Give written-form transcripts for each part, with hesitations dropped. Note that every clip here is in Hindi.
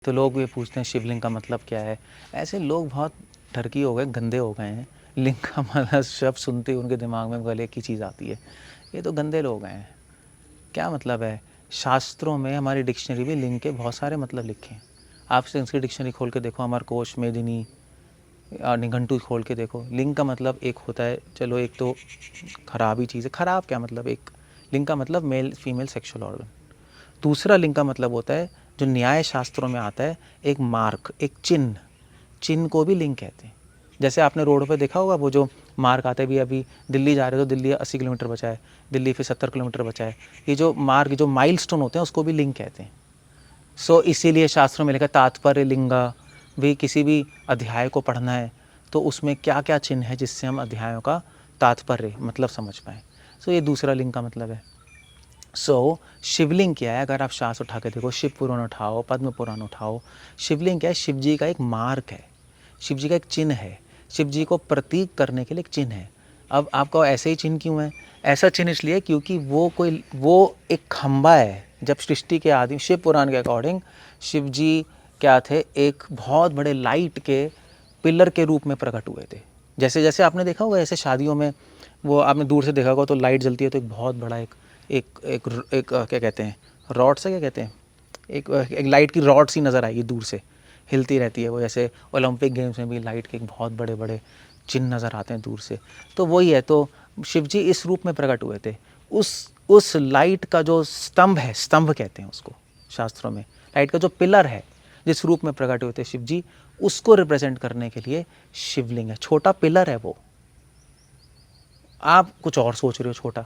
तो लोग ये पूछते हैं शिवलिंग का मतलब क्या है। ऐसे लोग बहुत ठरकी हो गए, गंदे हो गए हैं। लिंग का मतलब शब्द सुनते ही उनके दिमाग में गले की चीज़ आती है। ये तो गंदे लोग हैं। क्या मतलब है? शास्त्रों में हमारी डिक्शनरी में लिंग के बहुत सारे मतलब लिखे हैं। आप संस्कृत डिक्शनरी खोल के देखो, अमरकोश, मेदिनी और निघंटू खोल के देखो। लिंग का मतलब एक होता है, चलो एक तो खराब ही चीज़ है। खराब क्या मतलब? एक लिंग का मतलब मेल फीमेल सेक्सुअल ऑर्गन। दूसरा लिंग का मतलब होता है जो न्याय शास्त्रों में आता है, एक मार्क, एक चिन्ह। चिन्ह को भी लिंग कहते हैं। जैसे आपने रोड पे देखा होगा वो जो मार्क आते हैं, भी अभी दिल्ली जा रहे हो तो दिल्ली 80 किलोमीटर बचा है, दिल्ली फिर 70 किलोमीटर बचा है। ये जो मार्क, जो माइलस्टोन होते हैं, उसको भी लिंग कहते हैं। सो इसीलिए शास्त्रों में लिखा तात्पर्य लिंगा। भी किसी भी अध्याय को पढ़ना है तो उसमें क्या क्या चिन्ह है जिससे हम अध्यायों का तात्पर्य मतलब समझ पाएँ। सो ये दूसरा लिंग का मतलब है। शिवलिंग क्या है? अगर आप शास्त्र उठा के देखो, शिव पुराण उठाओ, पद्म पुराण उठाओ, शिवलिंग क्या है? शिव जी का एक मार्क है, शिव जी का एक चिन्ह है, शिव जी को प्रतीक करने के लिए एक चिन्ह है। अब आपको ऐसे ही चिन्ह क्यों है? ऐसा चिन्ह इसलिए क्योंकि वो एक खंबा है। जब सृष्टि के आदि शिव पुराण के अकॉर्डिंग शिव जी क्या थे? एक बहुत बड़े लाइट के पिलर के रूप में प्रकट हुए थे। जैसे जैसे आपने देखा होगा, ऐसे शादियों में वो आपने दूर से देखा होगा तो लाइट जलती है तो एक बहुत बड़ा एक एक एक, एक क्या कहते हैं, रॉड से क्या कहते हैं, एक लाइट की रॉड सी नज़र आएगी दूर से, हिलती रहती है वो। जैसे ओलंपिक गेम्स में भी लाइट के एक बहुत बड़े बड़े चिन्ह नज़र आते हैं दूर से, तो वही है। तो शिव जी इस रूप में प्रकट हुए थे। उस लाइट का जो स्तंभ है, स्तंभ कहते हैं उसको शास्त्रों में, लाइट का जो पिलर है जिस रूप में प्रकट हुए थे शिव जी, उसको रिप्रेजेंट करने के लिए शिवलिंग है। छोटा पिलर है वो, आप कुछ और सोच रहे हो छोटा,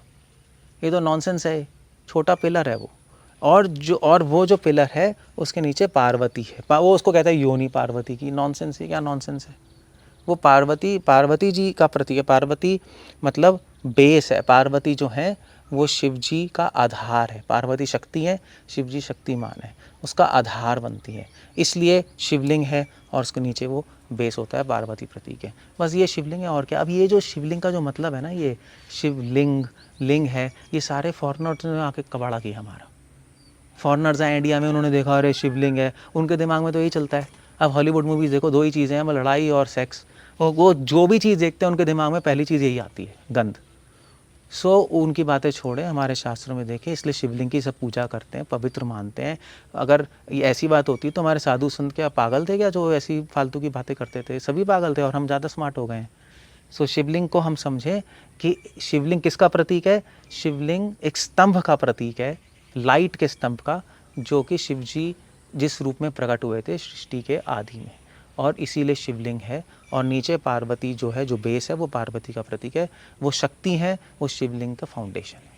ये तो नॉनसेंस है। छोटा पिलर है वो। और वो जो पिलर है उसके नीचे पार्वती है, वो उसको कहता है योनि पार्वती की। नॉनसेंस है, क्या नॉनसेंस है? वो पार्वती जी का प्रतीक है। पार्वती मतलब बेस है। पार्वती जो है वो शिव जी का आधार है। पार्वती शक्ति है, शिव जी शक्तिमान है, उसका आधार बनती है, इसलिए शिवलिंग है। और उसके नीचे वो बेस होता है, पार्वती प्रतीक है। बस ये शिवलिंग है और क्या। अब ये जो शिवलिंग का जो मतलब है ना, ये शिवलिंग लिंग है, ये सारे फॉरेनर्स ने आके कबाड़ा किया हमारा। फॉरेनर्स आए इंडिया में, उन्होंने देखा अरे शिवलिंग है, उनके दिमाग में तो यही चलता है। अब हॉलीवुड मूवीज़ देखो, दो ही चीज़ें हैं, लड़ाई और सेक्स। वो जो भी चीज़ देखते हैं उनके दिमाग में पहली चीज़ यही आती है, गंध। उनकी बातें छोड़े, हमारे शास्त्रों में देखें, इसलिए शिवलिंग की सब पूजा करते हैं, पवित्र मानते हैं। अगर ये ऐसी बात होती तो हमारे साधु संत क्या पागल थे क्या, जो ऐसी फालतू की बातें करते थे? सभी पागल थे और हम ज़्यादा स्मार्ट हो गए हैं। शिवलिंग को हम समझें कि शिवलिंग किसका प्रतीक है? शिवलिंग एक स्तंभ का प्रतीक है, लाइट के स्तंभ का, जो कि शिव जी जिस रूप में प्रकट हुए थे सृष्टि के आदि में, और इसीलिए शिवलिंग है। और नीचे पार्वती जो है, जो बेस है, वो पार्वती का प्रतीक है, वो शक्ति है, वो शिवलिंग का फाउंडेशन है।